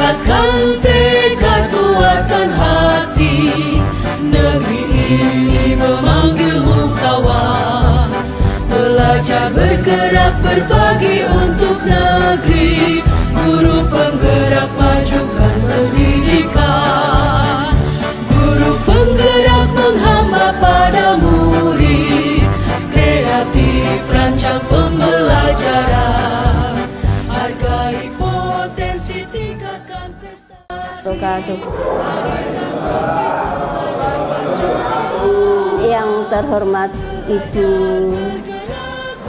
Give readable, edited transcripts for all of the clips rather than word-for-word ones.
tingkatkan tekad, kuatkan hati. Negeri ini memanggilmu kawan, belajar bergerak berbagi untuk negeri. Guru penggerak majukan pendidikan, guru penggerak menghamba pada murid. Kreatif rancang pembelajaran, hargai potensi, tingkatkan prestasi. Yang terhormat Ibu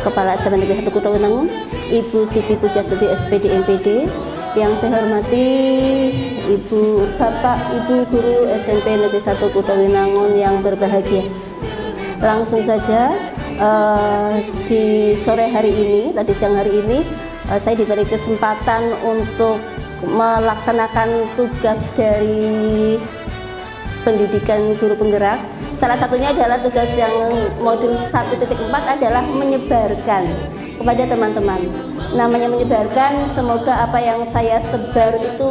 Kepala SMA Negeri 1 Kota Winangun, Ibu Siti Pujastuti SPD MPD. Yang saya hormati Bapak Ibu Guru SMP Negeri 1 Kota Winangun yang berbahagia. Langsung saja di sore hari ini, tadi siang hari ini, saya diberi kesempatan untuk melaksanakan tugas dari pendidikan guru penggerak. Salah satunya adalah tugas yang modul 1.4 adalah menyebarkan kepada teman-teman. Namanya menyebarkan, semoga apa yang saya sebar itu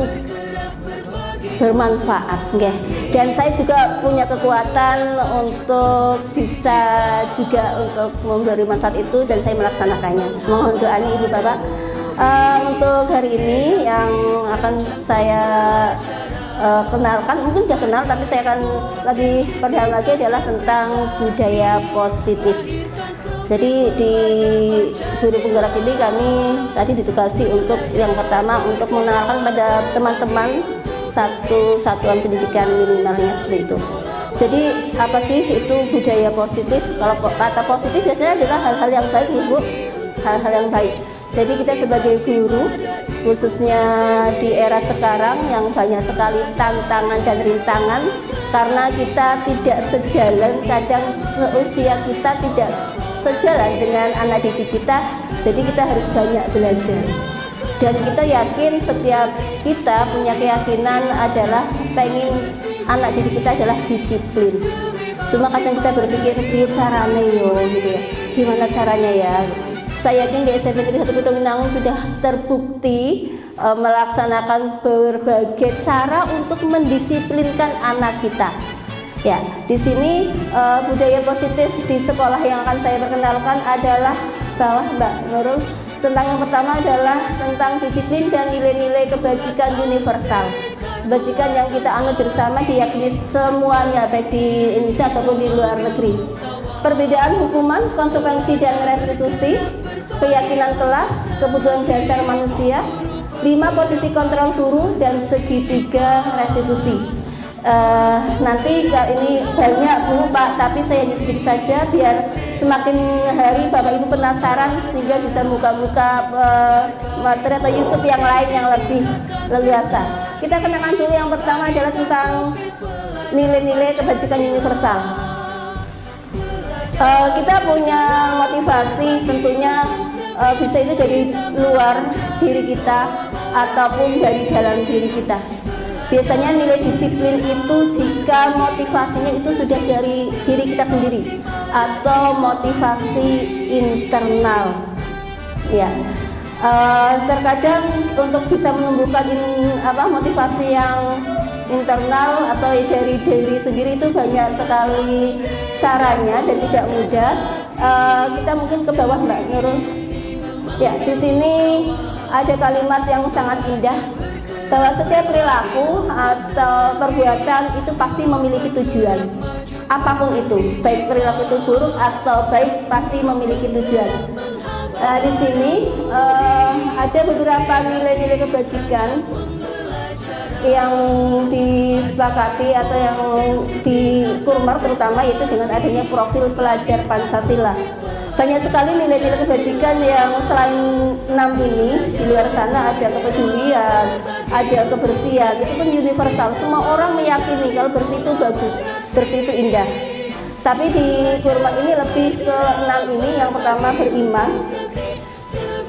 bermanfaat, nggih. Dan saya juga punya kekuatan untuk bisa juga untuk memberi manfaat itu, dan saya melaksanakannya. Mohon doanya Ibu Bapak. Untuk hari ini yang akan saya kenalkan, mungkin sudah kenal, tapi saya akan lebih perdalam lagi adalah tentang budaya positif. Jadi di guru penggerak ini kami tadi ditugasi untuk yang pertama untuk mengenalkan pada teman-teman satu satuan pendidikan minimalnya seperti itu. Jadi apa sih itu budaya positif? Kalau kata positif biasanya adalah hal-hal yang baik, Ibu, hal-hal yang baik. Jadi kita sebagai guru, khususnya di era sekarang yang banyak sekali tantangan dan rintangan, karena kita tidak sejalan, kadang seusia kita tidak sejalan dengan anak didik kita, jadi kita harus banyak belajar. Dan kita yakin setiap kita punya keyakinan adalah pengen anak didik kita adalah disiplin. Cuma kadang kita berpikir di caranya yo gitu ya, gimana caranya ya. Saya yakin di SMP Negeri 1 Kota Winangun sudah terbukti melaksanakan berbagai cara untuk mendisiplinkan anak kita. Ya, di sini budaya positif di sekolah yang akan saya perkenalkan adalah bahwa Mbak Nurul, tentang yang pertama adalah tentang disiplin dan nilai-nilai kebajikan universal. Kebajikan yang kita anut bersama diyakini semuanya, baik di Indonesia ataupun di luar negeri. Perbedaan hukuman, konsekuensi dan restitusi, keyakinan kelas, kebutuhan dasar manusia, 5 posisi kontrol guru, dan segitiga restitusi. Nanti ini banyak Bu Pak, tapi saya hanya sedikit saja biar semakin hari Bapak Ibu penasaran sehingga bisa buka-buka materi atau YouTube yang lain yang lebih leluasa. Kita kenakan dulu yang pertama adalah tentang nilai-nilai kebajikan universal. Kita punya motivasi tentunya bisa itu dari luar diri kita ataupun dari dalam diri kita. Biasanya nilai disiplin itu jika motivasinya itu sudah dari diri kita sendiri atau motivasi internal. Ya, terkadang untuk bisa menumbuhkan motivasi yang internal atau dari diri sendiri itu banyak sekali caranya dan tidak mudah. Kita mungkin ke bawah Mbak Nurul. Ya, di sini ada kalimat yang sangat indah bahwa setiap perilaku atau perbuatan itu pasti memiliki tujuan. Apapun itu, baik perilaku itu buruk atau baik, pasti memiliki tujuan. Di sini ada beberapa nilai-nilai kebajikan yang disepakati atau yang di Kurmer terutama, yaitu dengan adanya profil pelajar Pancasila. Banyak sekali nilai-nilai kebajikan yang selain 6 ini, di luar sana ada kepedulian, ada kebersihan, itu pun universal. Semua orang meyakini kalau bersih itu bagus, bersih itu indah. Tapi di Kurmer ini lebih ke 6 ini. Yang pertama beriman,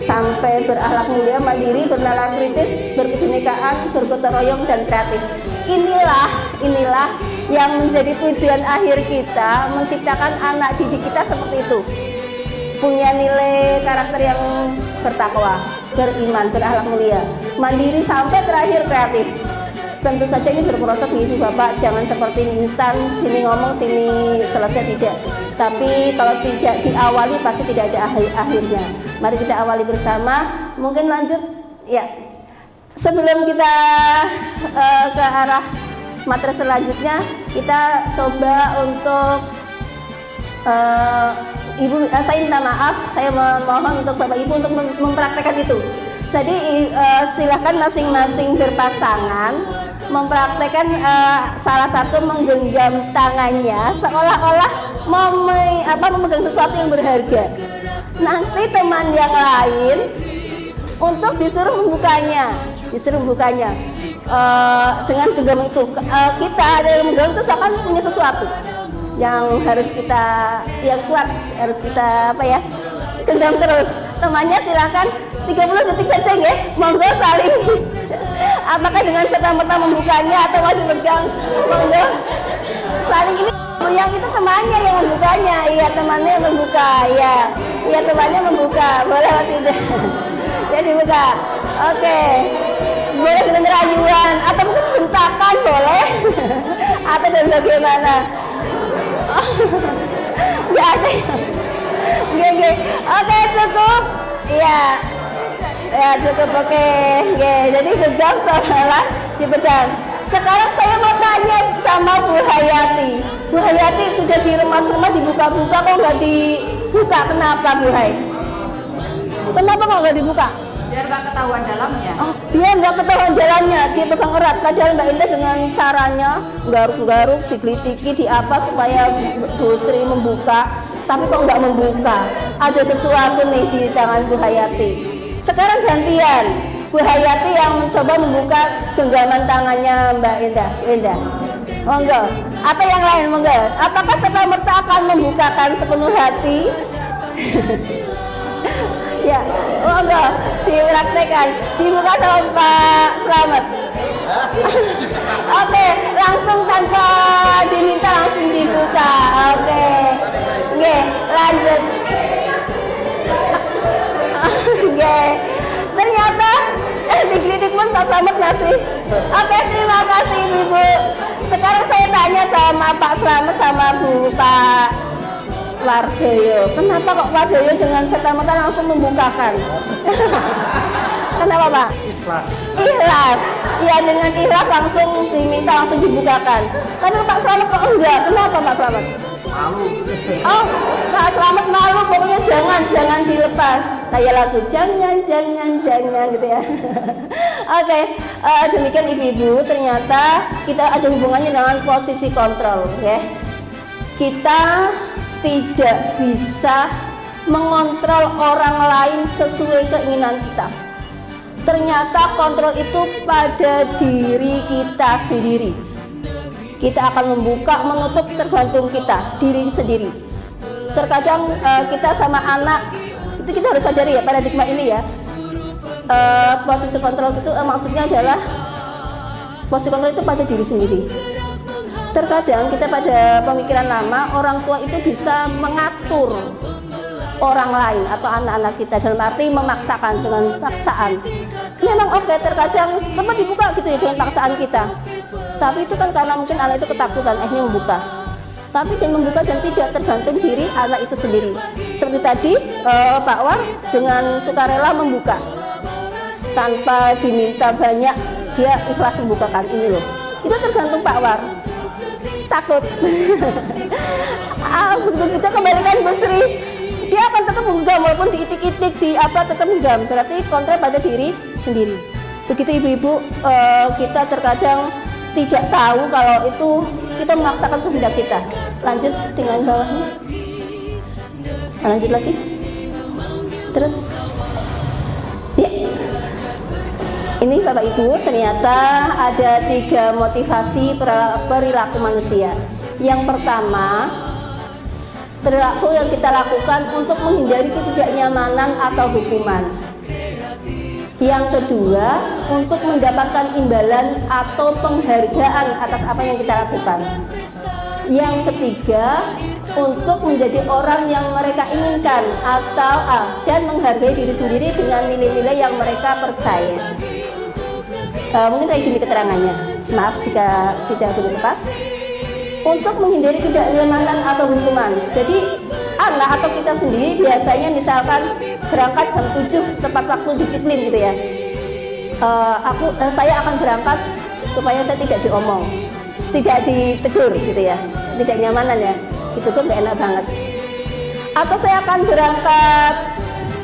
sampai berakhlak mulia, mandiri, bernalar kritis, berkebinekaan, bergotong royong, dan kreatif. Inilah yang menjadi tujuan akhir kita, menciptakan anak didik kita seperti itu. Punya nilai karakter yang bertakwa, beriman, berakhlak mulia, mandiri sampai terakhir kreatif. Tentu saja ini berproses Ibu Bapak, jangan seperti ini instan, sini ngomong sini selesai, tidak. Tapi kalau tidak diawali pasti tidak ada akhirnya. Mari kita awali bersama. Mungkin lanjut ya. Sebelum kita ke arah materi selanjutnya, kita coba untuk Ibu, saya minta maaf, saya mohon untuk Bapak Ibu untuk mempraktekkan itu. Jadi silahkan masing-masing berpasangan mempraktekkan salah satu menggenggam tangannya seolah-olah memegang sesuatu yang berharga. Nanti teman yang lain untuk disuruh membukanya, dengan genggam itu. Kita ada yang menggenggam itu seakan punya sesuatu yang harus kita, yang kuat, harus kita genggam terus. Temannya silakan 30 detik saja ya, monggo saling apakah dengan serta-merta membukanya atau masih pegang, monggo saling. Ini yang itu temannya yang membukanya, iya temannya yang membuka, iya temannya membuka, boleh atau tidak? Jadi buka, oke. Boleh dengan rayuan atau mungkin bentakan boleh atau dan bagaimana? Nggak ada. Oke, cukup. Iya. Ya cukup, oke. Jadi genggam seolah dipegang. Sekarang saya mau tanya sama Bu Hayati. Bu Hayati, sudah di rumah dibuka-buka kok nggak dibuka? Kenapa Bu Hay? Kenapa kok nggak dibuka? Biar nggak ketahuan dalamnya. Oh, biar nggak ketahuan dalamnya, dipegang erat. Padahal Mbak Indah dengan caranya garuk-garuk, digelitiki, di apa supaya Bu Sri membuka, tapi kok nggak membuka. Ada sesuatu nih di tangan Bu Hayati. Sekarang gantian, Bu Hayati yang mencoba membuka genggaman tangannya Mbak Indah. Monggo. Atau yang lain, monggo. Apakah serta-merta akan membukakan sepenuh hati? Ya, monggo dipraktekan, dibuka sama Pak Slamet. Oke, langsung tanpa diminta langsung dibuka. Oke, lanjut. Ternyata dikritik pun Pak Slamet masih. Oke, terima kasih Ibu. Sekarang saya tanya sama Pak Slamet sama Pak Wardoyo, kenapa kok Wardoyo dengan serta-merta langsung membukakan? Kenapa Pak? Ikhlas. Iya, dengan ikhlas langsung diminta langsung dibukakan. Tapi Pak Slamet kok enggak? Kenapa Pak Slamet? Malu. Oh, Pak Slamet malu, pokoknya jangan dilepas. Kayak lagu jangan gitu ya. Oke, demikian ibu-ibu, ternyata kita ada hubungannya dengan posisi kontrol, ya. Kita tidak bisa mengontrol orang lain sesuai keinginan kita. Ternyata kontrol itu pada diri kita sendiri. Kita akan membuka, menutup tergantung kita, diri sendiri. Terkadang kita sama anak, itu kita harus sadari ya, paradigma ini ya. Posisi kontrol itu maksudnya adalah posisi kontrol itu pada diri sendiri. Terkadang kita pada pemikiran lama, orang tua itu bisa mengatur orang lain atau anak-anak kita, dalam arti memaksakan dengan paksaan. Memang oke, terkadang coba dibuka gitu ya dengan paksaan kita. Tapi itu kan karena mungkin anak itu ketakutan, akhirnya membuka. Tapi dia membuka dan tidak, tergantung diri anak itu sendiri. Seperti tadi Pak War dengan sukarela membuka tanpa diminta banyak, dia ikhlas membukakan ini loh. Itu tergantung Pak War. Takut. Begitu juga kembalikan Bu Sri, dia akan tetap menggenggam walaupun diitik-itik di apa, tetap menggenggam. Berarti kontrol pada diri sendiri. Begitu ibu-ibu, kita terkadang tidak tahu kalau itu kita memaksakan kehendak kita. Lanjut dengan bawahnya. Lanjut lagi. Terus ya. Ini Bapak Ibu, ternyata ada 3 motivasi perilaku manusia. Yang pertama, perilaku yang kita lakukan untuk menghindari ketidaknyamanan atau hukuman. Yang kedua, untuk mendapatkan imbalan atau penghargaan atas apa yang kita lakukan. Yang ketiga, untuk menjadi orang yang mereka inginkan atau dan menghargai diri sendiri dengan nilai-nilai yang mereka percaya. Mungkin kayak gini keterangannya, maaf jika tidak begitu tepat. Untuk menghindari ketidaknyamanan atau hukuman. Jadi anak atau kita sendiri biasanya misalkan berangkat jam 7 tepat waktu disiplin gitu ya. Saya akan berangkat supaya saya tidak diomong, tidak ditegur gitu ya, tidak nyamanan ya, ditegur gak enak banget. Atau saya akan berangkat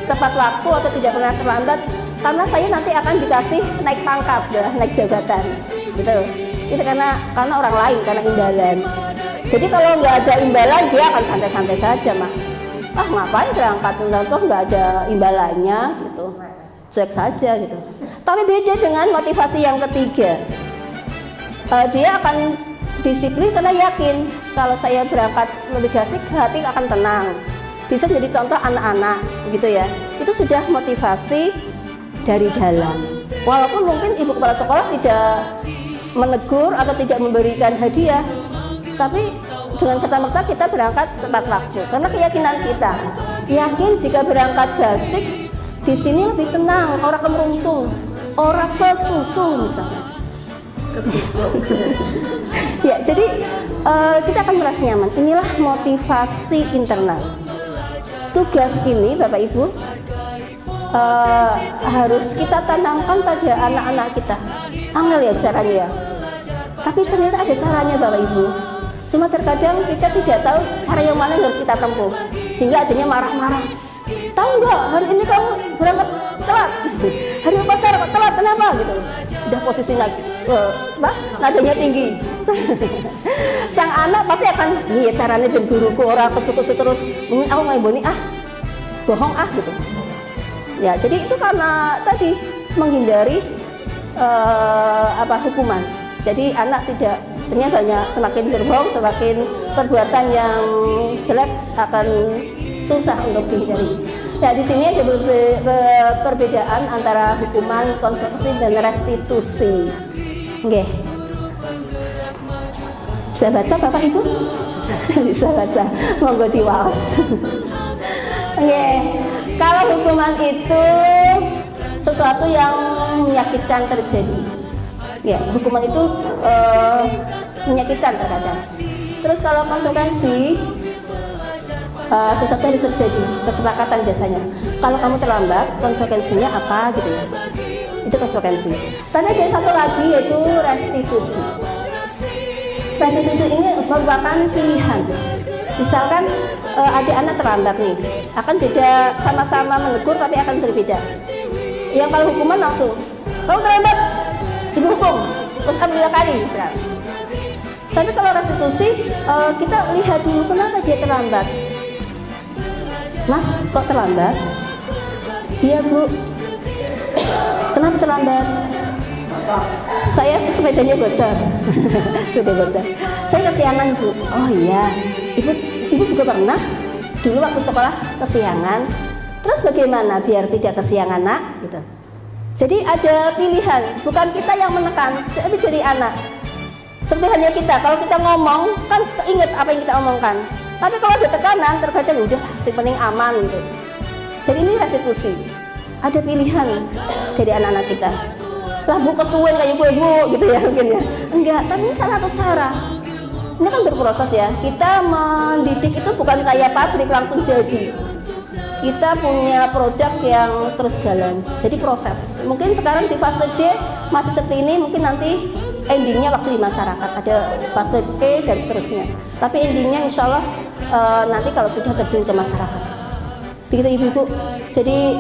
tepat waktu atau tidak pernah terlambat karena saya nanti akan dikasih naik pangkat ya, naik jabatan gitu. Itu karena orang lain, karena imbalan. Jadi kalau nggak ada imbalan dia akan santai-santai saja mah. Ngapain berangkat toh nggak ada imbalannya gitu, cuek saja gitu. Tapi beda dengan motivasi yang ketiga. Dia akan disiplin karena yakin kalau saya berangkat lebih asik, hati akan tenang. Bisa menjadi contoh anak-anak gitu ya. Itu sudah motivasi dari dalam. Walaupun mungkin ibu kepala sekolah tidak menegur atau tidak memberikan hadiah, tapi dengan serta-merta kita berangkat tepat waktu karena keyakinan kita yakin jika berangkat gasik di sini lebih tenang, orang kemerungsung, orang kesusu misalnya. Ya, jadi kita akan merasa nyaman. Inilah motivasi internal. Tugas ini Bapak Ibu harus kita tanamkan pada anak-anak kita. Angel ya caranya ya. Tapi ternyata ada caranya Bapak Ibu. Cuma terkadang kita tidak tahu cara yang mana yang harus kita tempuh. Sehingga adanya marah-marah. Tahu nggak hari ini kamu berangkat telat? Hari upacara kok telat, kenapa gitu? Udah posisinya nadanya tinggi. Sang anak pasti akan, iya caranya ben guruku orang kesuku terus. Aku nggak boni bohong gitu. Ya jadi itu karena tadi menghindari hukuman. Jadi anak tidak, ternyata banyak semakin berbohong, semakin perbuatan yang jelek akan susah untuk dihindari. Nah di sini ada perbedaan antara hukuman, konsekuensi dan restitusi. Oke. Bisa baca Bapak Ibu? Bisa baca. Monggo diwaos. Oke. Kalau hukuman itu sesuatu yang menyakitkan terjadi. Ya, hukuman itu menyakitkan terkadang. Terus kalau konsekuensi sesuatu harus terjadi, kesepakatan biasanya. Kalau kamu terlambat, konsekuensinya apa gitu ya. Itu konsekuensi. Tapi ada satu lagi yaitu restitusi. Restitusi ini merupakan pilihan. Misalkan ada anak terlambat nih, akan beda, sama-sama menegur tapi akan berbeda. Yang kalau hukuman langsung, kamu terlambat, dihukum, terus ambil kali misalkan. Tapi kalau restitusi, kita lihat dulu kenapa dia terlambat. Mas, kok terlambat? Iya Bu. Kenapa terlambat? Saya sepedanya bocor. Sudah bocor. Saya kesiangan Bu. Oh iya. Ibu juga pernah dulu waktu sekolah kesiangan. Terus bagaimana biar tidak kesiangan nak? Gitu. Jadi ada pilihan. Bukan kita yang menekan, tapi dari anak. Seperti hanya kita. Kalau kita ngomong kan ingat apa yang kita omongkan. Tapi kalau ada tekanan, terkadang udah yang penting aman gitu. Jadi ini restitusi. Ada pilihan dari anak-anak kita. Lah Bu kesuwen kayak gue Bu gitu ya mungkin ya. Enggak, tapi ini salah satu cara. Ini kan berproses ya. Kita mendidik itu bukan kayak pabrik langsung jadi. Kita punya produk yang terus jalan. Jadi proses. Mungkin sekarang di fase D masih seperti ini, mungkin nanti endingnya waktu di masyarakat ada fase E dan seterusnya. Tapi endingnya insya Allah nanti kalau sudah terjun ke masyarakat. Begitu Ibu-ibu. Jadi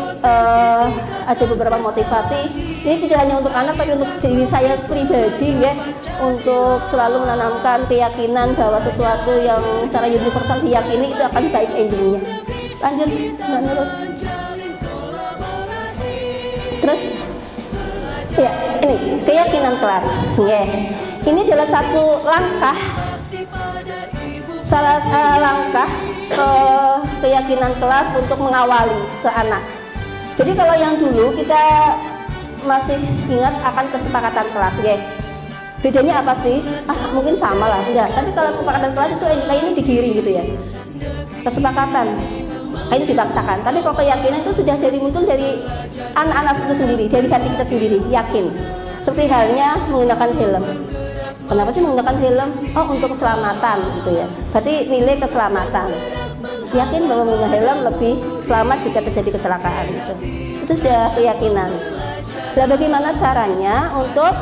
ada beberapa motivasi. Ini tidak hanya untuk anak, tapi untuk diri saya pribadi ya, untuk selalu menanamkan keyakinan bahwa sesuatu yang secara universal diyakini itu akan baik endingnya. Lanjut, Mbak Nurul. Terus, ya ini keyakinan kelas. Ya. Ini adalah satu langkah, langkah keyakinan kelas untuk mengawali ke anak. Jadi kalau yang dulu kita masih ingat akan kesepakatan kelas, ya. bedanya apa sih? Mungkin sama lah, enggak. Tapi kalau kesepakatan kelas itu kayak ini digiring gitu ya. Kesepakatan, kayak ini dipaksakan. Tapi kalau keyakinan itu sudah muncul dari anak-anak itu sendiri, dari hati kita sendiri, yakin. Seperti halnya menggunakan helm. Kenapa sih menggunakan helm? Untuk keselamatan gitu ya. Berarti nilai keselamatan. Yakin bahwa menggunakan helm lebih selamat jika terjadi kecelakaan gitu. Itu sudah keyakinan. Nah, bagaimana caranya untuk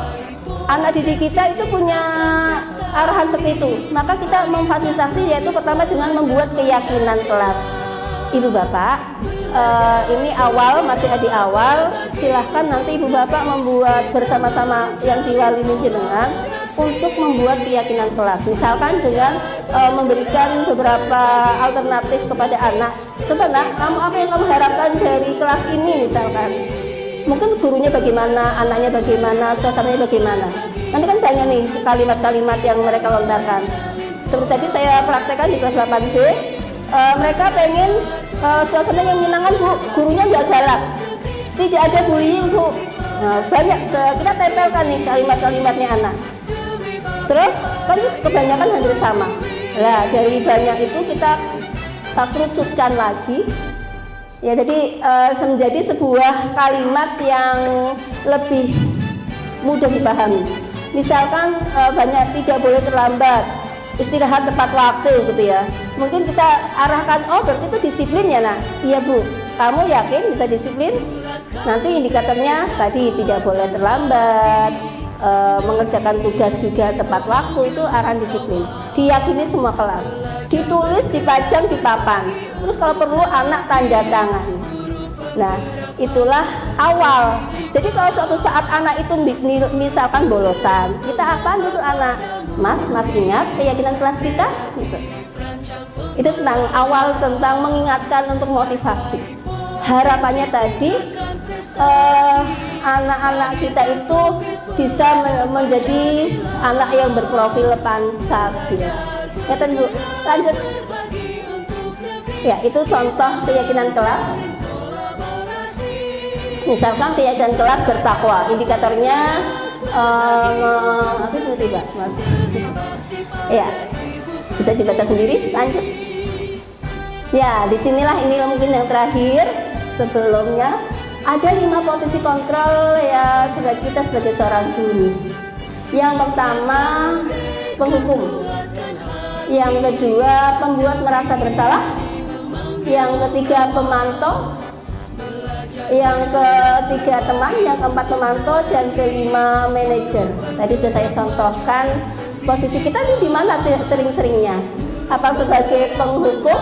anak didik kita itu punya arahan seperti itu? Maka kita memfasilitasi, yaitu pertama dengan membuat keyakinan kelas. Ibu bapak, ini masih di awal, silahkan nanti ibu bapak membuat bersama-sama yang diwalini jenengan untuk membuat keyakinan kelas. Misalkan dengan memberikan beberapa alternatif kepada anak. Coba nak, kamu apa yang kamu harapkan dari kelas ini misalkan? Mungkin gurunya bagaimana, anaknya bagaimana, suasananya bagaimana. Nanti kan banyak nih kalimat-kalimat yang mereka lontarkan. Seperti tadi saya praktekkan di kelas 8B, mereka pengen suasana yang menyenangkan Bu, gurunya nggak galak, tidak ada bullying Bu. Nah, banyak, kita tempelkan nih kalimat-kalimatnya anak. Terus kan kebanyakan hampir sama. Nah, dari banyak itu kita kerucutkan lagi. Ya, jadi menjadi sebuah kalimat yang lebih mudah dipahami. Misalkan banyak tidak boleh terlambat, istirahat tepat waktu gitu ya. Mungkin kita arahkan, berarti itu disiplin ya nak. Iya Bu, kamu yakin bisa disiplin? Nanti indikatornya tadi tidak boleh terlambat, mengerjakan tugas juga tepat waktu, itu arahan disiplin. Diyakini semua kelas, ditulis, dipajang di papan. Terus kalau perlu anak tanda tangan. Nah, itulah awal. Jadi kalau suatu saat anak itu misalkan bolosan, kita apa dulu anak? Mas ingat keyakinan kelas kita? Gitu. Itu tentang awal, tentang mengingatkan untuk motivasi. Harapannya tadi anak-anak kita itu bisa menjadi anak yang berprofil Pancasila. Ya Bu, lanjut. Ya, itu contoh keyakinan kelas. Misalkan keyakinan kelas bertakwa, indikatornya apa itu tiba, Mas? Ya, bisa dibaca sendiri. Lanjut. Ya, disinilah ini mungkin yang terakhir. Sebelumnya ada 5 posisi kontrol ya kita sebagai seorang guru. Yang pertama, penghukum. Yang kedua, pembuat merasa bersalah. Yang ketiga, pemantau. Yang ketiga, teman. Yang keempat, pemantau. Dan kelima, manajer. Tadi sudah saya contohkan posisi kita ini di mana sering-seringnya. Apa sebagai penghukum,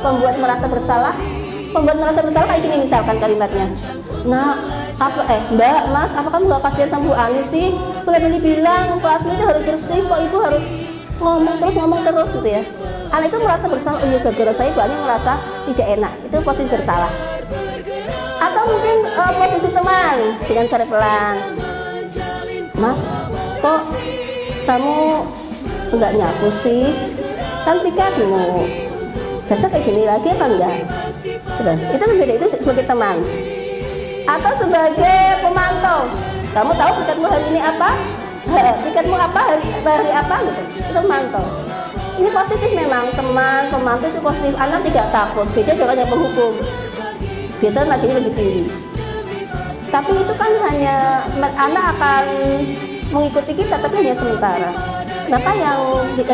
pembuat merasa bersalah. Pembuat merasa bersalah kayak gini misalkan kalimatnya. Nah, Mbak, Mas, apa kamu gak kasihan sama Bu Ani sih? Boleh bilang kelasnya itu harus bersih, kok Ibu harus ngomong terus gitu ya. Anak itu merasa bersalah, oh iya gara-gara saya Bu Ani merasa tidak enak. Itu posisi bersalah. Atau mungkin posisi teman dengan cara pelan. Mas, kok kamu enggak nyapu sih? Kan pikirmu besok kayak gini lagi apa enggak? Itu kan beda, itu sebagai teman. Atau sebagai pemantau, kamu tahu pikirmu hari ini apa? Pikirmu apa hari apa gitu? Itu pemantau. Ini positif memang, teman, pemantau itu positif. Anak tidak takut, beda dengan yang penghukum. Biasanya nadinya lebih tinggi. Tapi itu kan hanya anak akan mengikuti kita, tapi hanya sementara. Maka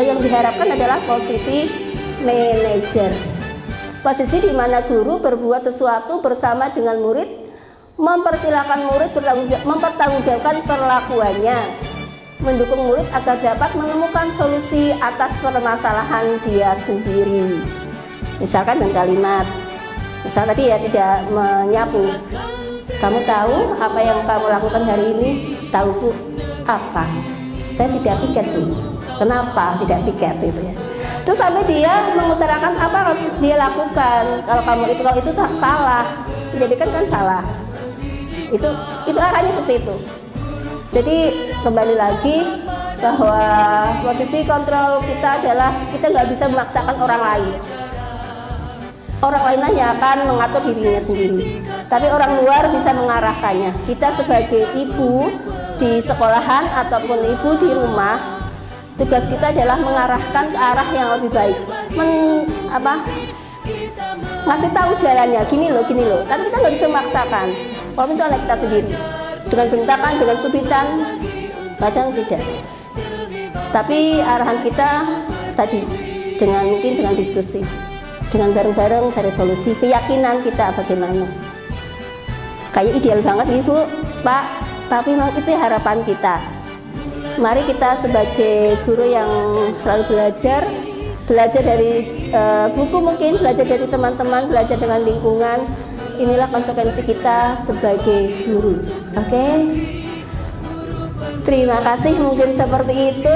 yang diharapkan adalah posisi manajer. Posisi di mana guru berbuat sesuatu bersama dengan murid, mempersilahkan murid mempertanggungjawabkan perlakuannya, mendukung murid agar dapat menemukan solusi atas permasalahan dia sendiri. Misalkan dengan kalimat, misal tadi ya tidak menyapu. Kamu tahu apa yang kamu lakukan hari ini? Tahu Bu, apa? Saya tidak piket Bu. Kenapa tidak piket itu ya? Terus sampai dia mengutarakan apa harus dia lakukan. Kalau itu tak salah, dijadikan kan salah. Itu arahnya seperti itu. Jadi kembali lagi bahwa posisi kontrol kita adalah kita nggak bisa memaksakan orang lain. Orang lain hanya akan mengatur dirinya sendiri. Tapi orang luar bisa mengarahkannya. Kita sebagai ibu di sekolahan ataupun ibu di rumah, tugas kita adalah mengarahkan ke arah yang lebih baik, ngasih tahu jalannya, gini loh, tapi kita nggak bisa memaksakan. Walaupun itu anak kita sendiri, dengan bentakan, dengan subitan, kadang tidak. Tapi arahan kita tadi mungkin dengan diskusi, dengan bareng-bareng cari solusi, keyakinan kita bagaimana. Kayak ideal banget Ibu, Pak, tapi memang itu harapan kita. Mari kita sebagai guru yang selalu belajar dari buku, mungkin belajar dari teman-teman, belajar dengan lingkungan. Inilah konsekuensi kita sebagai guru. Oke? Terima kasih, mungkin seperti itu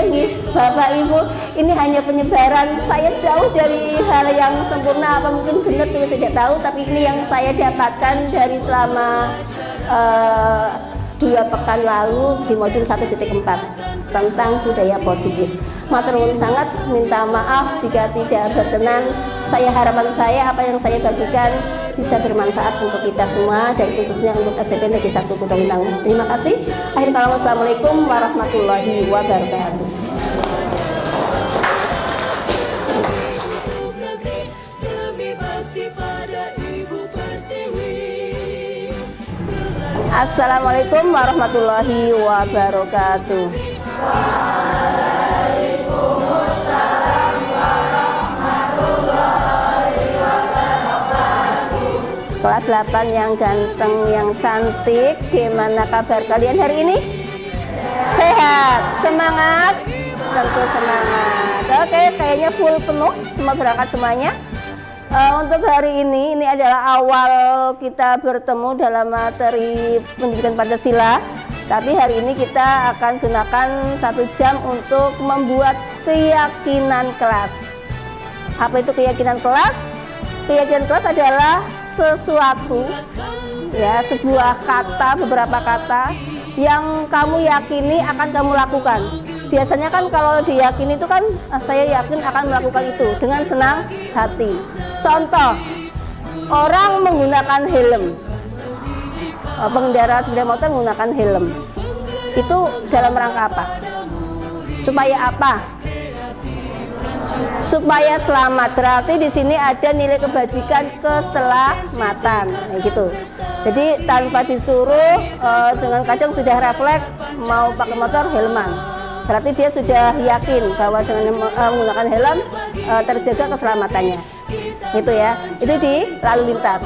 Bapak Ibu. Ini hanya penyebaran, saya jauh dari hal yang sempurna, apa mungkin benar saya tidak tahu, tapi ini yang saya dapatkan dari selama 2 pekan lalu di modul 1.4 tentang budaya positif. Matur nuwun sangat, minta maaf jika tidak berkenan. Harapan saya apa yang saya bagikan bisa bermanfaat untuk kita semua dan khususnya untuk SMP Negeri 1 Kota Bintang. Terima kasih. Akhir kalam, wassalamualaikum warahmatullahi wabarakatuh. Assalamualaikum warahmatullahi wabarakatuh. Kelas 8 yang ganteng, yang cantik, gimana kabar kalian hari ini? Sehat? Semangat? Tentu semangat. Oke, kayaknya full penuh, semua berangkat semuanya. Untuk hari ini adalah awal kita bertemu dalam materi pendidikan Pancasila. Tapi hari ini kita akan gunakan 1 jam untuk membuat keyakinan kelas. Apa itu keyakinan kelas? Keyakinan kelas adalah sesuatu, ya, sebuah kata, beberapa kata yang kamu yakini akan kamu lakukan. Biasanya kan kalau diyakini itu kan, saya yakin akan melakukan itu dengan senang hati. Contoh, orang menggunakan helm, pengendara sepeda motor menggunakan helm, itu dalam rangka apa? Supaya apa? Supaya selamat. Berarti di sini ada nilai kebajikan, keselamatan, gitu. Jadi tanpa disuruh, dengan kadang sudah refleks mau pakai motor helman. Berarti dia sudah yakin bahwa dengan menggunakan helm terjaga keselamatannya. Itu ya. Itu di lalu lintas.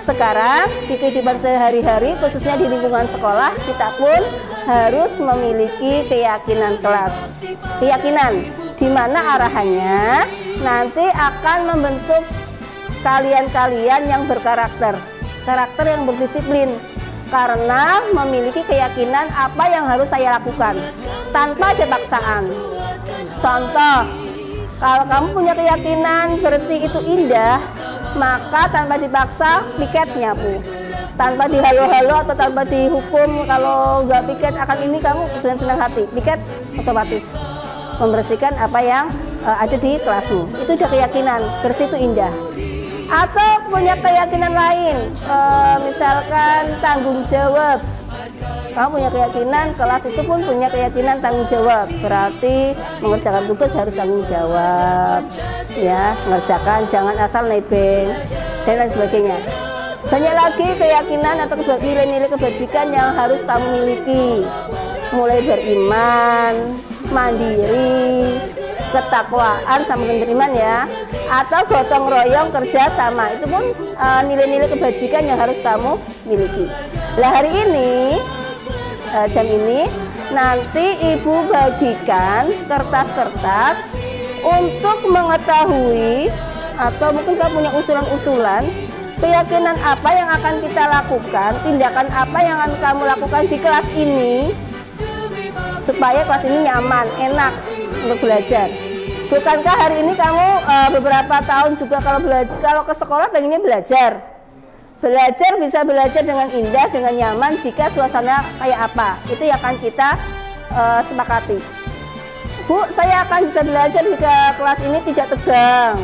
Sekarang di kehidupan sehari-hari, khususnya di lingkungan sekolah, kita pun harus memiliki keyakinan kelas. Keyakinan di mana arahannya nanti akan membentuk kalian-kalian yang berkarakter, karakter yang berdisiplin, karena memiliki keyakinan apa yang harus saya lakukan tanpa ada paksaan. Contoh, kalau kamu punya keyakinan bersih itu indah, maka tanpa dipaksa piket nyapu, tanpa dihalo-halo atau tanpa dihukum. Kalau nggak piket akan ini, kamu dengan senang hati piket, otomatis membersihkan apa yang ada di kelasmu. Itu udah keyakinan bersih itu indah. Atau punya keyakinan lain, misalkan tanggung jawab. Kamu punya keyakinan, kelas itu pun punya keyakinan tanggung jawab. Berarti mengerjakan tugas harus tanggung jawab, ya, mengerjakan, jangan asal nebeng dan lain sebagainya. Banyak lagi keyakinan atau nilai-nilai kebajikan yang harus kamu miliki, mulai beriman, mandiri, ketakwaan sama beriman, ya, atau gotong royong, kerja sama. Itu pun nilai-nilai kebajikan yang harus kamu miliki. Nah, hari ini jam ini nanti ibu bagikan kertas-kertas untuk mengetahui, atau mungkin kamu punya usulan-usulan keyakinan apa yang akan kita lakukan, tindakan apa yang akan kamu lakukan di kelas ini supaya kelas ini nyaman, enak untuk belajar. Bukankah hari ini kamu beberapa tahun juga kalau ke sekolah pengennya belajar bisa belajar dengan indah, dengan nyaman, jika suasana kayak apa, itu yang akan kita sepakati. Bu, saya akan bisa belajar jika kelas ini tidak tegang,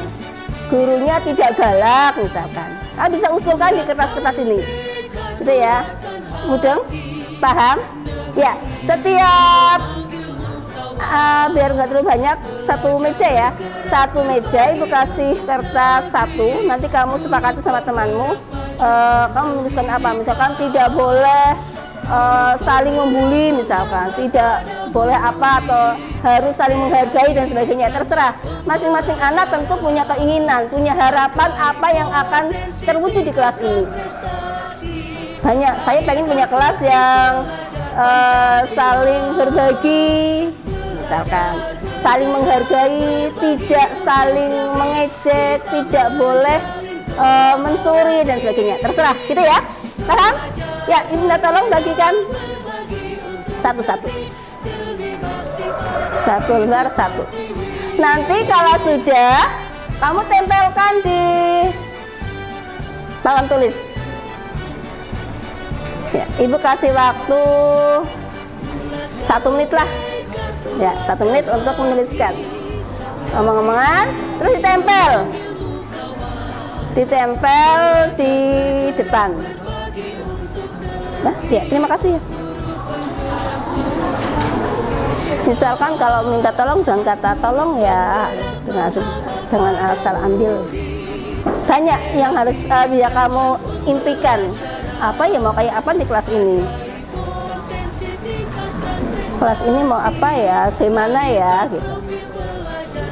gurunya tidak galak misalkan. Bisa usulkan di kertas-kertas ini, gitu ya. Mudah, paham? Ya, setiap biar nggak terlalu banyak, satu meja ya, satu meja ibu kasih kertas satu, nanti kamu sepakati sama temanmu, kamu menuliskan apa, misalkan tidak boleh saling membuli, misalkan tidak boleh apa, atau harus saling menghargai dan sebagainya, terserah. Masing-masing anak tentu punya keinginan, punya harapan apa yang akan terwujud di kelas ini. Banyak, saya pengen punya kelas yang saling berbagi, misalkan saling menghargai, tidak saling mengejek, tidak boleh mencuri dan sebagainya, terserah gitu ya, paham? Ya, Ibu minta tolong bagikan satu-satu, satu lembar satu. Nanti kalau sudah, kamu tempelkan di papan tulis. Ya, Ibu kasih waktu 1 menit lah. Ya, 1 menit untuk menuliskan. Omong-omongan, terus ditempel. Ditempel di depan. Nah, ya, terima kasih. Misalkan kalau minta tolong, jangan kata tolong ya, jangan asal ambil. Banyak yang harus biar kamu impikan. Apa ya, mau kayak apa di kelas ini? Kelas ini mau apa ya, gimana ya gitu.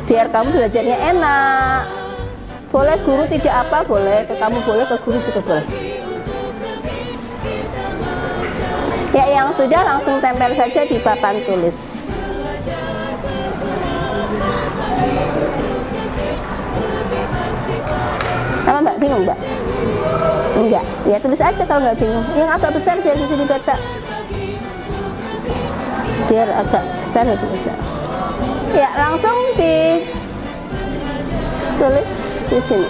Biar kamu belajarnya enak. Boleh guru tidak apa, boleh ke kamu, boleh ke guru juga boleh. Ya, yang sudah langsung tempel saja di papan tulis. Apa Mbak, bingung Mbak? Enggak, ya tulis aja kalau nggak bingung. Yang agak besar biar bisa dibaca. Biar agak besar ya bisa. Ya, langsung ditulis di sini.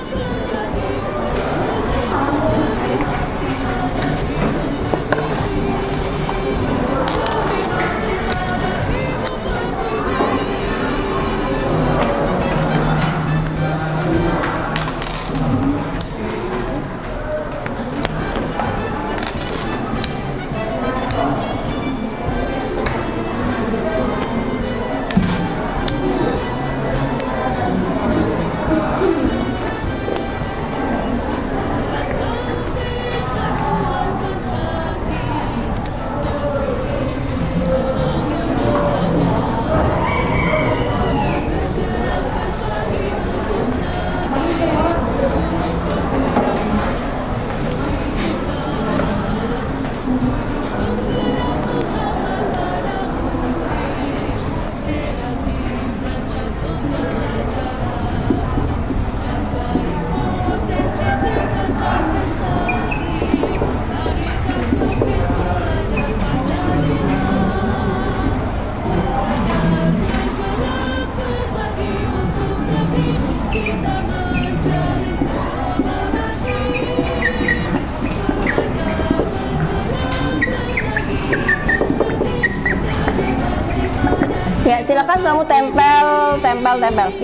Ya, silakan kamu tempel.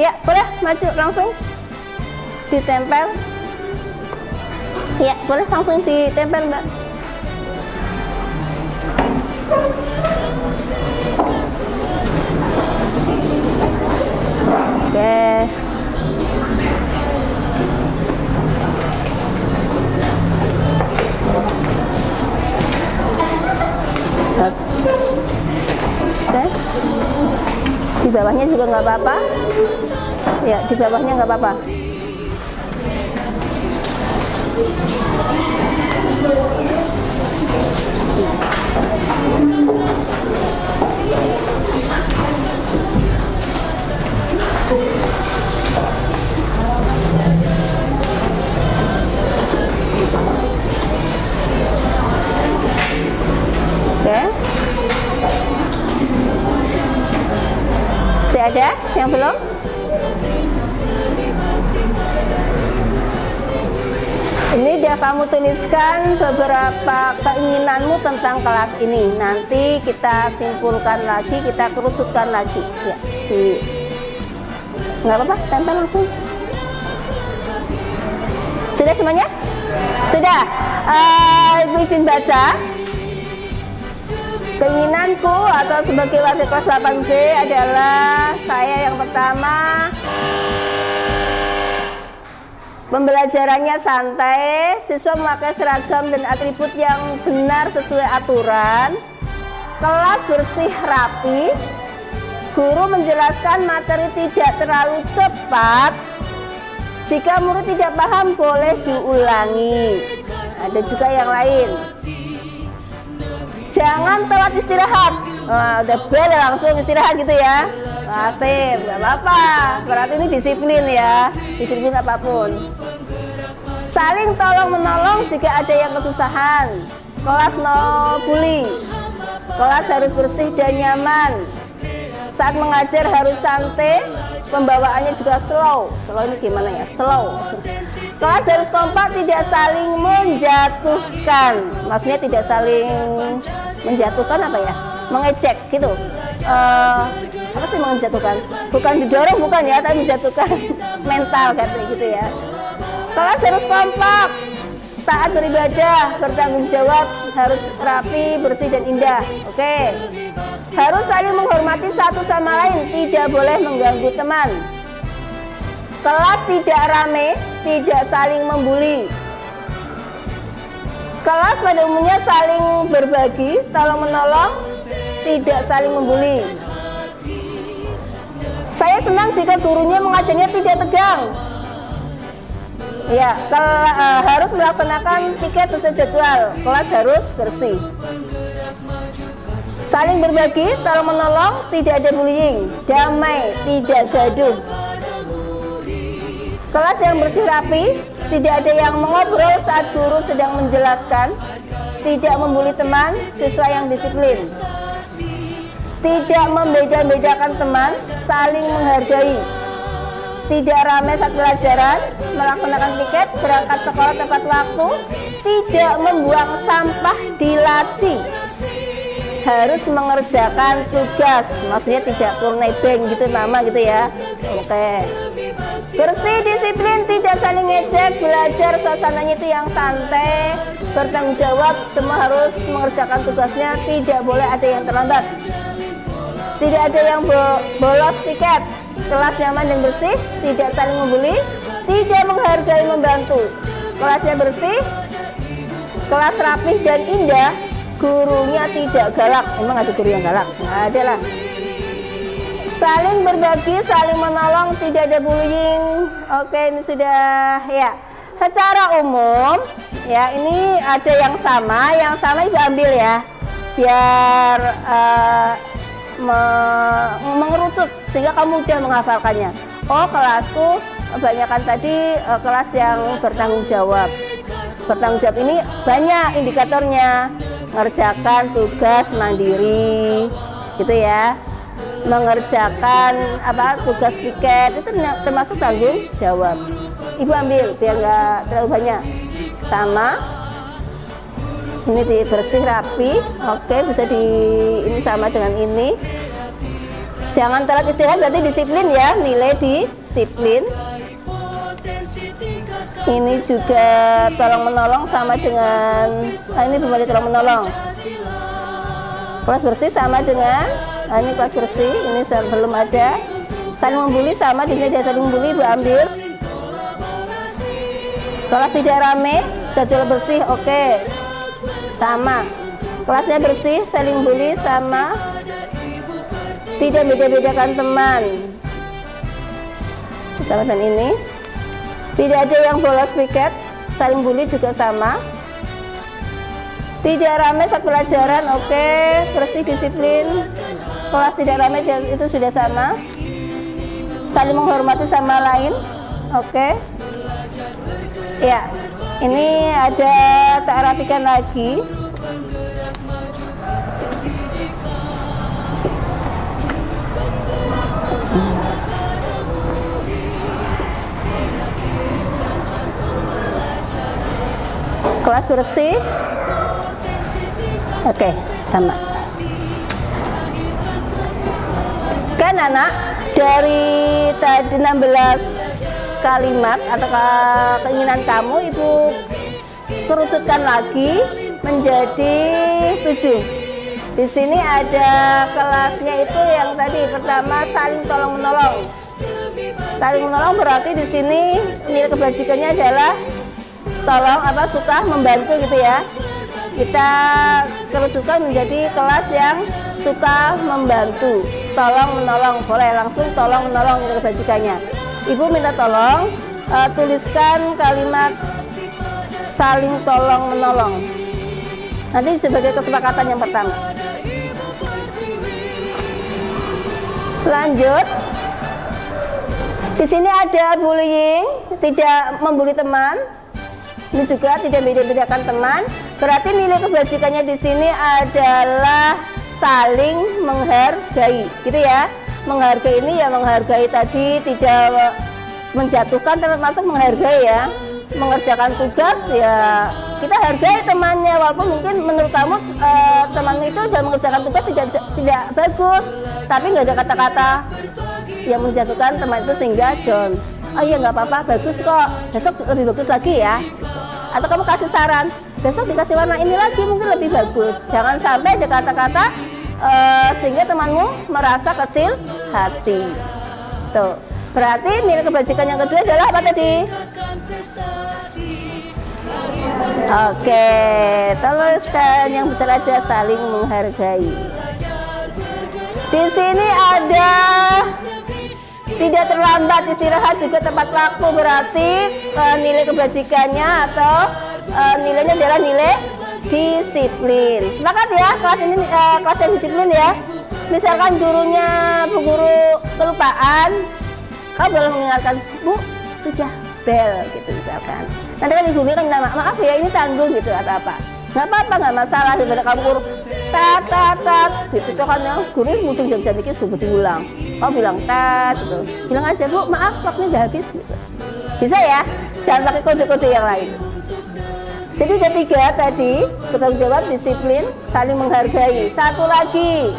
Ya, boleh maju langsung ditempel. Ya, boleh langsung ditempel, Mbak. Oke. Oke. Di bawahnya juga nggak apa-apa. Ya, di bawahnya nggak apa-apa. Oke. Masih ada yang belum? Ini dia kamu tuliskan beberapa keinginanmu tentang kelas ini. Nanti kita simpulkan lagi, kita kerucutkan lagi. Ya, nggak apa-apa, tempel langsung. Sudah semuanya? Sudah. Ibu izin baca. Keinginanku atau sebagai warga kelas 8B adalah saya yang pertama, pembelajarannya santai, siswa memakai seragam dan atribut yang benar sesuai aturan, kelas bersih rapi, guru menjelaskan materi tidak terlalu cepat, jika murid tidak paham boleh diulangi. Ada juga yang lain, jangan telat istirahat. Udah bel langsung istirahat gitu ya. Asik, nggak apa-apa. Berarti ini disiplin ya, disiplin apapun. Saling tolong menolong jika ada yang kesusahan. Kelas no bully. Kelas harus bersih dan nyaman. Saat mengajar harus santai. Pembawaannya juga slow. Slow ini gimana ya? Slow. Kelas harus kompak, tidak saling menjatuhkan. Maksudnya tidak saling menjatuhkan apa ya? Mengejek gitu. Apa sih menjatuhkan? Bukan didorong, bukan ya, tapi menjatuhkan mental katanya gitu ya. Kelas harus kompak, taat beribadah, bertanggung jawab, harus rapi, bersih dan indah. Oke. Harus saling menghormati satu sama lain, tidak boleh mengganggu teman. Kelas tidak rame, tidak saling membuli. Kelas pada umumnya saling berbagi, tolong menolong, tidak saling membuli. Saya senang jika gurunya mengajarnya tidak tegang. Ya, harus melaksanakan piket sesuai jadwal. Kelas harus bersih. Saling berbagi, tolong menolong, tidak ada bullying, damai, tidak gaduh. Kelas yang bersih rapi, tidak ada yang mengobrol saat guru sedang menjelaskan, tidak membuli teman, siswa yang disiplin. Tidak membeda-bedakan teman, saling menghargai. Tidak ramai saat pelajaran, melaksanakan piket, berangkat sekolah tepat waktu, tidak membuang sampah di laci. Harus mengerjakan tugas, maksudnya tidak nebeng gitu nama gitu ya. Oke. Bersih, disiplin, tidak saling ngejek, belajar suasananya itu yang santai, bertanggung jawab, semua harus mengerjakan tugasnya, tidak boleh ada yang terlambat. Tidak ada yang bolos piket. Kelas nyaman dan bersih, tidak saling membuli, tidak menghargai membantu. Kelasnya bersih, kelas rapih dan indah, gurunya tidak galak. Emang ada guru yang galak? Nggak ada lah. Saling berbagi, saling menolong, tidak ada bullying. Oke, ini sudah ya. Secara umum ya, ini ada yang sama ibu ambil ya, biar mengerucut sehingga kamu mudah menghafalkannya. Oh, kelasku kebanyakan tadi kelas yang bertanggung jawab. Bertanggung jawab ini banyak indikatornya, mengerjakan tugas mandiri gitu ya, mengerjakan tugas piket, itu termasuk tanggung jawab. Ibu ambil biar nggak terlalu banyak. Sama ini bersih rapi. Oke, bisa ini sama dengan ini. Jangan telat istirahat, berarti disiplin ya, nilai disiplin. Ini juga tolong menolong sama dengan ini kembali tolong menolong. Kelas bersih sama dengan ini kelas bersih, ini belum ada. Saling membuli sama dengan dia saling membuli, ibu ambil. Kelas tidak rame, jadwal bersih, oke. Sama. Kelasnya bersih, saling membuli sama. Tidak beda-bedakan teman. Sama dengan ini. Tidak ada yang bolos piket, saling bully juga sama. Tidak ramai saat pelajaran, oke. Bersih, disiplin. Kelas tidak ramai, itu sudah sama. Saling menghormati sama lain, oke. Ya, ini ada tak rapikan lagi. Kelas bersih, oke, sama. Kan anak, dari tadi 16 kalimat atau keinginan kamu, ibu kerucutkan lagi menjadi 7. Di sini ada kelasnya itu yang tadi pertama saling tolong menolong. Saling menolong berarti di sini nilai kebajikannya adalah tolong suka membantu gitu ya. Kita kerucutkan menjadi kelas yang suka membantu, tolong menolong, boleh langsung tolong menolong nilai kebajikannya. Ibu minta tolong tuliskan kalimat saling tolong menolong. Nanti sebagai kesepakatan yang pertama. Lanjut. Di sini ada bullying, tidak membuli teman. Ini juga tidak beda-bedakan teman. Berarti nilai kebajikannya di sini adalah saling menghargai, gitu ya. Menghargai ini ya menghargai tadi, tidak menjatuhkan, termasuk menghargai ya. Mengerjakan tugas ya kita hargai temannya, walaupun mungkin menurut kamu teman itu dalam mengerjakan tugas tidak bagus, tapi nggak ada kata-kata yang menjatuhkan teman itu sehingga down. Oh iya nggak apa-apa, bagus kok, besok lebih bagus lagi ya. Atau kamu kasih saran, besok dikasih warna ini lagi mungkin lebih bagus. Jangan sampai ada kata-kata sehingga temanmu merasa kecil hati. Tuh. Berarti nilai kebajikan yang kedua adalah apa tadi? Oke, teruskan yang besar aja, saling menghargai. Di sini ada tidak terlambat, istirahat juga tepat waktu, berarti nilai kebajikannya atau nilainya adalah nilai disiplin. Sepakat ya, kelas ini kelas yang disiplin ya. Misalkan gurunya Bu Guru kelupaan, kau boleh mengingatkan, Bu, sudah bel gitu misalkan. Nanti kan ibu kan bilang, maaf ya ini tanggung gitu atau apa. Nggak apa-apa, nggak masalah, daripada kamu guru tat gitu tuh kan ya. Guru muncul jam-jam dikit sudah diulang. Kau bilang tat gitu. Bilang aja, Bu, maaf waktunya udah habis gitu. Bisa ya? Jangan pakai kode-kode yang lain. Jadi ada 3 tadi, bertanggung jawab, disiplin, saling menghargai. Satu lagi.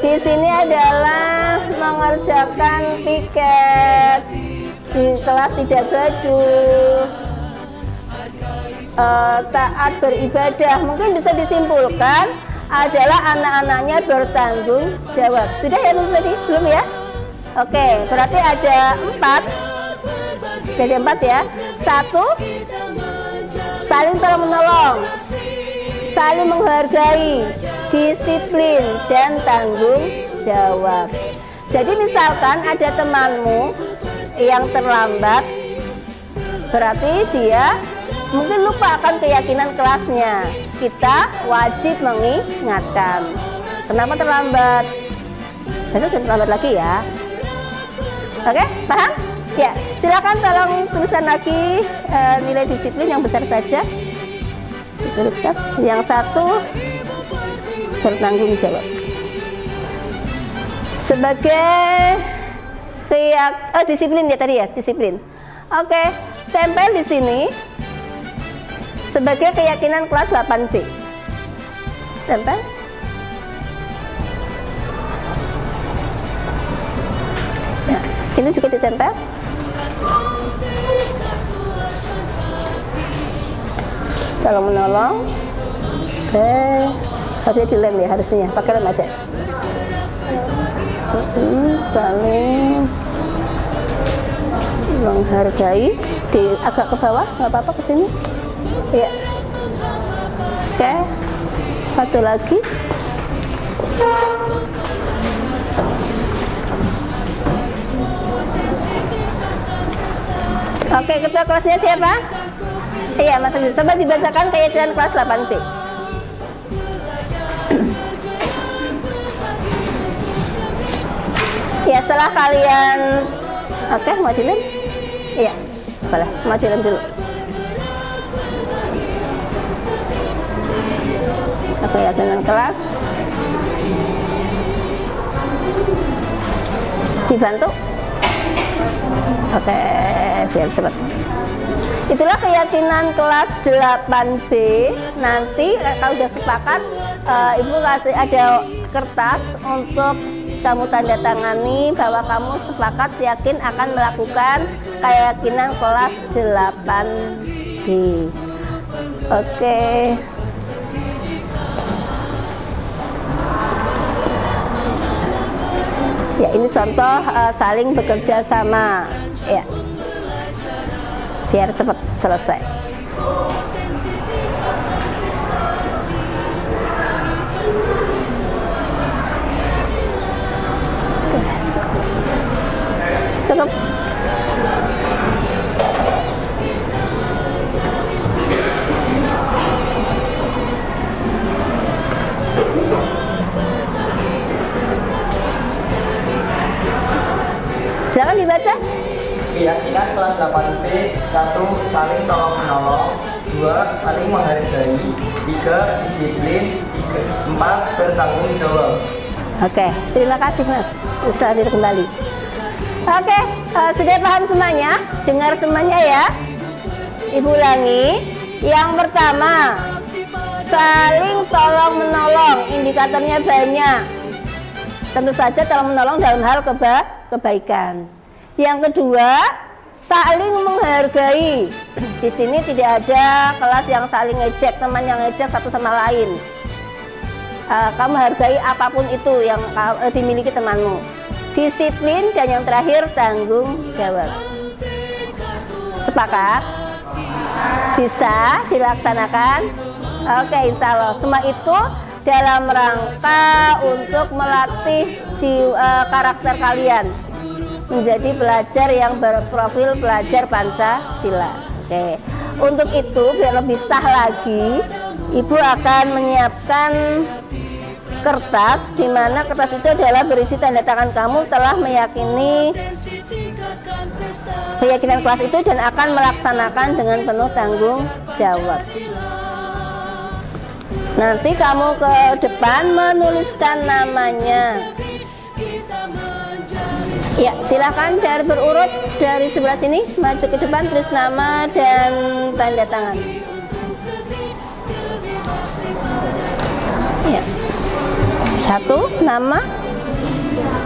Di sini adalah mengerjakan piket di kelas, tidak gaduh, taat beribadah. Mungkin bisa disimpulkan adalah anak-anaknya bertanggung jawab. Sudah ya tadi? Belum ya? Oke, berarti ada 4. Jadi 4 ya. 1, saling tolong menolong, saling menghargai, disiplin, dan tanggung jawab. Jadi misalkan ada temanmu yang terlambat, berarti dia mungkin lupa akan keyakinan kelasnya. Kita wajib mengingatkan, kenapa terlambat, besok jangan terlambat lagi ya. Oke, paham? Ya, silakan tolong tuliskan lagi nilai disiplin yang besar saja. Dituliskan. Yang 1 bertanggung jawab. Sebagai disiplin ya tadi ya, disiplin. Oke, tempel di sini sebagai keyakinan kelas 8B. Tempel. Nah, ini juga ditempel. Tolong menolong. Oke, harusnya dilem ya, harusnya pakai lem aja. Saling menghargai, agak ke bawah, nggak apa-apa, ke sini. Ya. Oke, satu lagi. Oke, ketua kelasnya siapa? Iya, Mas Abdul. Coba dibacakan keyakinan kelas 8B. Ya, setelah kalian mau dilem? Iya, boleh, mau dilem dulu. Keyakinan kelas. Dibantu. Oke, biar cepat. Itulah keyakinan kelas 8B. Nanti kalau sudah sepakat, Ibu kasih ada kertas untuk kamu tanda tangani bahwa kamu sepakat yakin akan melakukan keyakinan kelas 8B. Oke. ini contoh saling bekerja sama ya, biar cepat selesai. Cukup. Silakan dibaca. Keyakinan kelas 8B. 1. Saling tolong menolong. 2. Saling menghargai. 3. Disiplin. 4. Bertanggung jawab. Oke, terima kasih Mas. Bisa hadir kembali. Oke, sudah paham semuanya? Dengar semuanya ya. Ibu ulangi. Yang pertama, saling tolong menolong. Indikatornya banyak. Tentu saja tolong menolong dalam hal kebaikan. Yang kedua, saling menghargai. Di sini tidak ada kelas yang saling ngejek, teman yang ngejek satu sama lain. Kamu hargai apapun itu yang dimiliki temanmu. Disiplin, dan yang terakhir tanggung jawab. Sepakat? Bisa dilaksanakan? Oke, insya Allah. Semua itu dalam rangka untuk melatih karakter kalian menjadi pelajar yang berprofil pelajar Pancasila. Oke. Untuk itu biar lebih sah lagi, Ibu akan menyiapkan kertas, di mana kertas itu adalah berisi tanda tangan kamu telah meyakini keyakinan kelas itu dan akan melaksanakan dengan penuh tanggung jawab. Nanti kamu ke depan menuliskan namanya. Ya, silakan dari berurut dari sebelah sini maju ke depan, tulis nama dan tanda tangan. Ya. 1, nama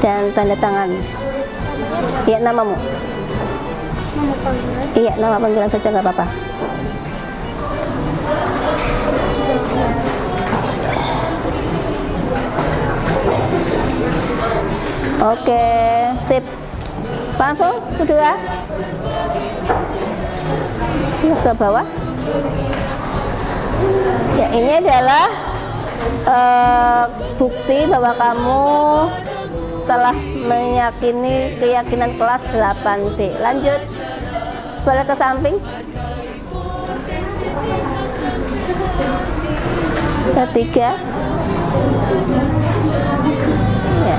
dan tanda tangan. Ya, namamu. Iya, nama panggilan saja nggak apa-apa. Oke, sip. Langsung kedua. Ke bawah. Ya, ini adalah bukti bahwa kamu telah meyakini keyakinan kelas 8B. Lanjut. Boleh ke samping. Ketiga. Ya.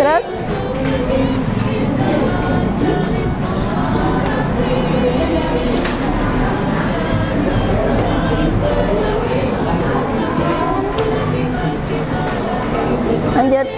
Terus lanjut.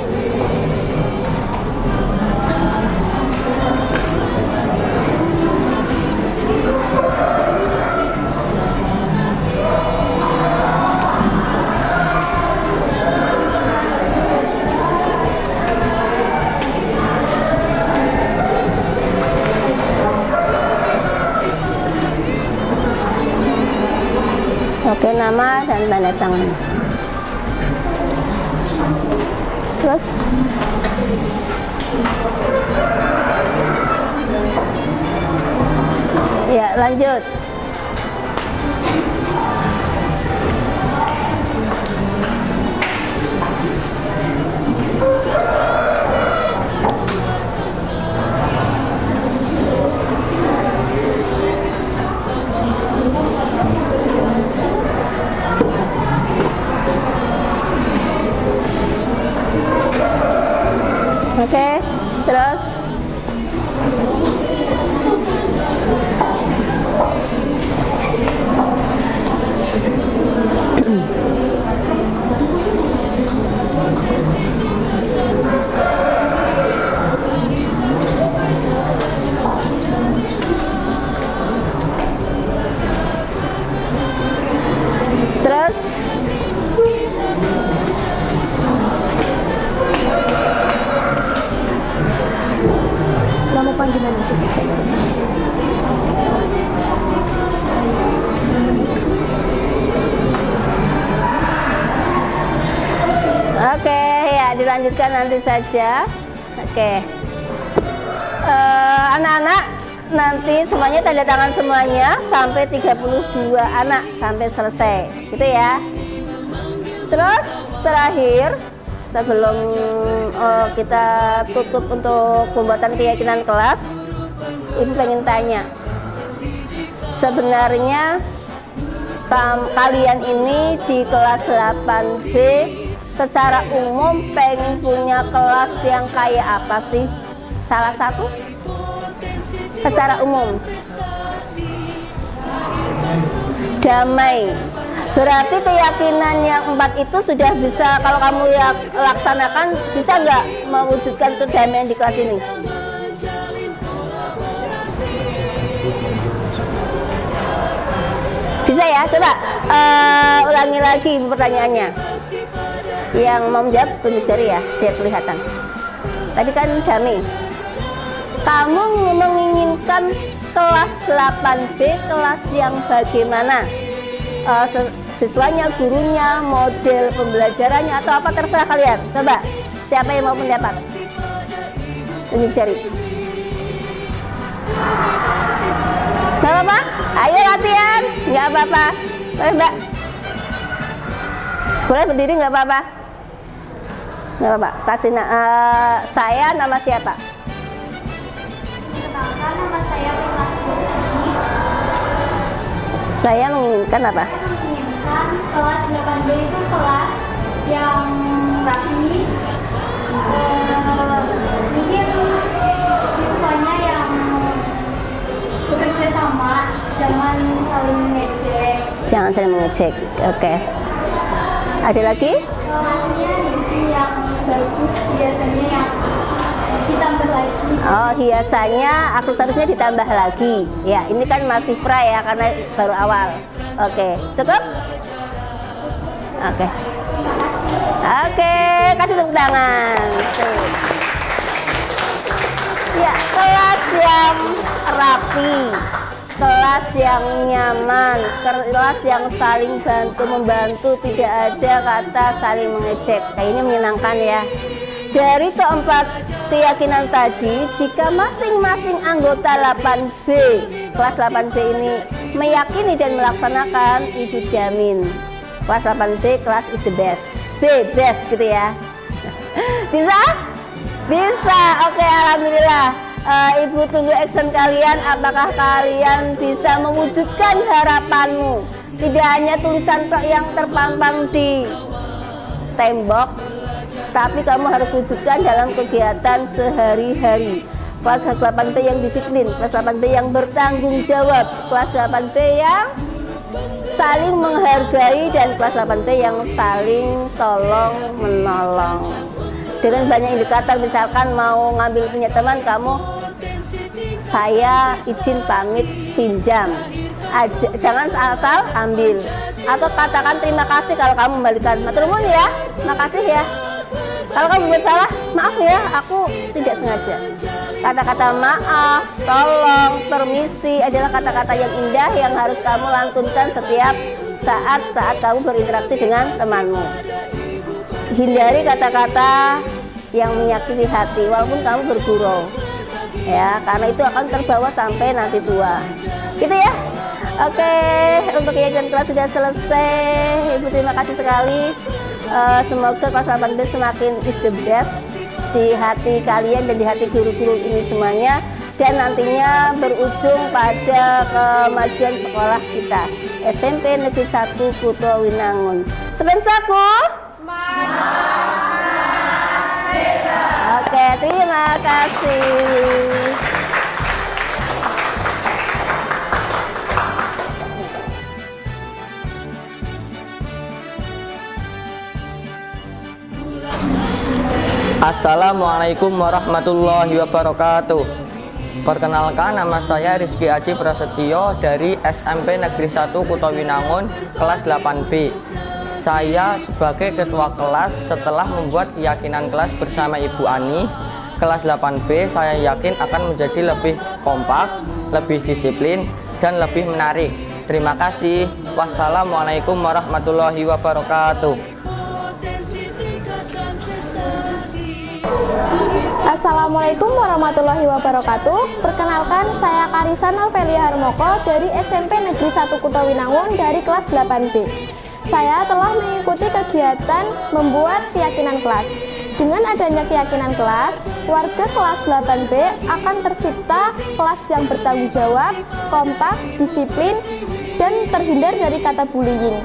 Oke, nama dan tanda tangan. Terus ya, lanjut. Oke, terus dilanjutkan nanti saja. Oke. Anak-anak nanti semuanya tanda tangan semuanya sampai 32 anak sampai selesai, gitu ya. Terus terakhir sebelum kita tutup untuk pembuatan keyakinan kelas, Ibu pengen tanya, sebenarnya kalian ini di kelas 8B secara umum pengen punya kelas yang kayak apa sih? Salah satu? Secara umum damai. Berarti keyakinan yang 4 itu sudah bisa, kalau kamu laksanakan, bisa nggak mewujudkan kedamaian di kelas ini? Bisa ya? Coba ulangi lagi pertanyaannya. Yang mau menjawab tunjuk jari ya, biar kelihatan. Tadi kan damai. Kamu menginginkan kelas 8B kelas yang bagaimana? Siswanya, gurunya, model pembelajarannya, atau apa, terserah kalian. Coba, siapa yang mau pendapat? Tunjuk jari. Gak apa-apa? Ayo latihan. Gak apa-apa. Boleh Mbak? Boleh berdiri gak apa-apa? Gak apa-apa. Kasih saya nama siapa? Perkenalkan, nama saya Firnas Nurani. Saya menginginkan apa? Saya menginginkan kelas 8B itu kelas yang rapi, mungkin siswanya yang bekerja sama, jangan saling mengejek. Jangan saling mengejek. Oke. Ada lagi? Kelasnya dibikin yang bagus, biasanya yang ditambah lagi. Oh, hiasannya aksesorisnya ditambah lagi. Ya, ini kan masih pra ya karena baru awal. Oke, cukup? Oke. Oke, kasih tepuk tangan. Tuh. Ya, kelas yang rapi, kelas yang nyaman, kelas yang saling bantu membantu, tidak ada kata saling mengejek. Kayaknya menyenangkan ya. Dari keempat keyakinan tadi, jika masing-masing anggota 8B, kelas 8B ini meyakini dan melaksanakan, Ibu jamin kelas 8B kelas is the best. B, best gitu ya. Bisa? Bisa. Oke, alhamdulillah. Ibu tunggu action kalian. Apakah kalian bisa mewujudkan harapanmu? Tidak hanya tulisan yang terpampang di tembok, tapi kamu harus wujudkan dalam kegiatan sehari-hari. Kelas 8B yang disiplin, kelas 8B yang bertanggung jawab, kelas 8B yang saling menghargai, dan kelas 8B yang saling tolong menolong. Dengan banyak indikator, misalkan mau ngambil punya teman kamu, saya izin pamit pinjam, jangan asal ambil, atau katakan terima kasih kalau kamu membalikan. Matur nuwun ya, makasih ya. Kalau kamu buat salah, maaf ya, aku tidak sengaja. Kata-kata maaf, tolong, permisi adalah kata-kata yang indah yang harus kamu lantunkan setiap saat kamu berinteraksi dengan temanmu. Hindari kata-kata yang menyakiti hati, walaupun kamu bergurau, ya, karena itu akan terbawa sampai nanti tua. Gitu ya. Oke, untuk keyakinan kelas sudah selesai. Ibu terima kasih sekali. Semoga kelas 8B semakin is the best di hati kalian dan di hati guru-guru ini semuanya, dan nantinya berujung pada kemajuan sekolah kita SMP Negeri 1 Kuto Winangun. Sepensaku. Oke, terima kasih. Assalamualaikum warahmatullahi wabarakatuh. Perkenalkan, nama saya Rizky Aji Prasetyo dari SMP Negeri 1 Kuto Winangun kelas 8B. Saya sebagai ketua kelas setelah membuat keyakinan kelas bersama Ibu Ani, kelas 8B saya yakin akan menjadi lebih kompak, lebih disiplin, dan lebih menarik. Terima kasih. Wassalamualaikum warahmatullahi wabarakatuh. Potensi tingkatkan prestasi. Assalamualaikum warahmatullahi wabarakatuh. Perkenalkan, saya Karisa Novelia Harmoko dari SMP Negeri 1 Kutowinangun dari kelas 8B. Saya telah mengikuti kegiatan membuat keyakinan kelas. Dengan adanya keyakinan kelas, warga kelas 8B akan tercipta kelas yang bertanggung jawab, kompak, disiplin, dan terhindar dari kata bullying.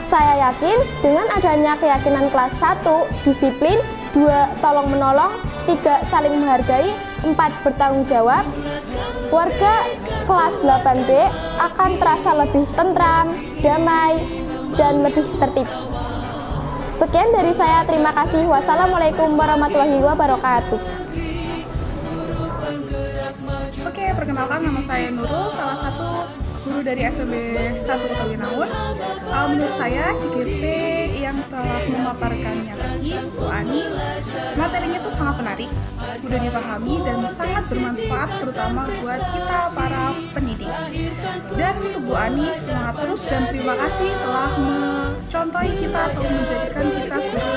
Saya yakin dengan adanya keyakinan kelas 1, disiplin, 2, tolong menolong, 3, saling menghargai, 4, bertanggung jawab, warga kelas 8B akan terasa lebih tentram, damai, dan lebih tertib. Sekian dari saya, terima kasih. Wassalamualaikum warahmatullahi wabarakatuh. Oke, perkenalkan, nama saya Nurul, salah satu guru dari SMP 1 Kutowinangun. Menurut saya, CGP yang telah memaparkannya tadi, Bu Ani, materinya itu sangat menarik, mudah dipahami, dan sangat bermanfaat terutama buat kita para pendidik. Dan untuk Bu Ani, semangat terus dan terima kasih telah mencontohi kita atau menjadikan kita guru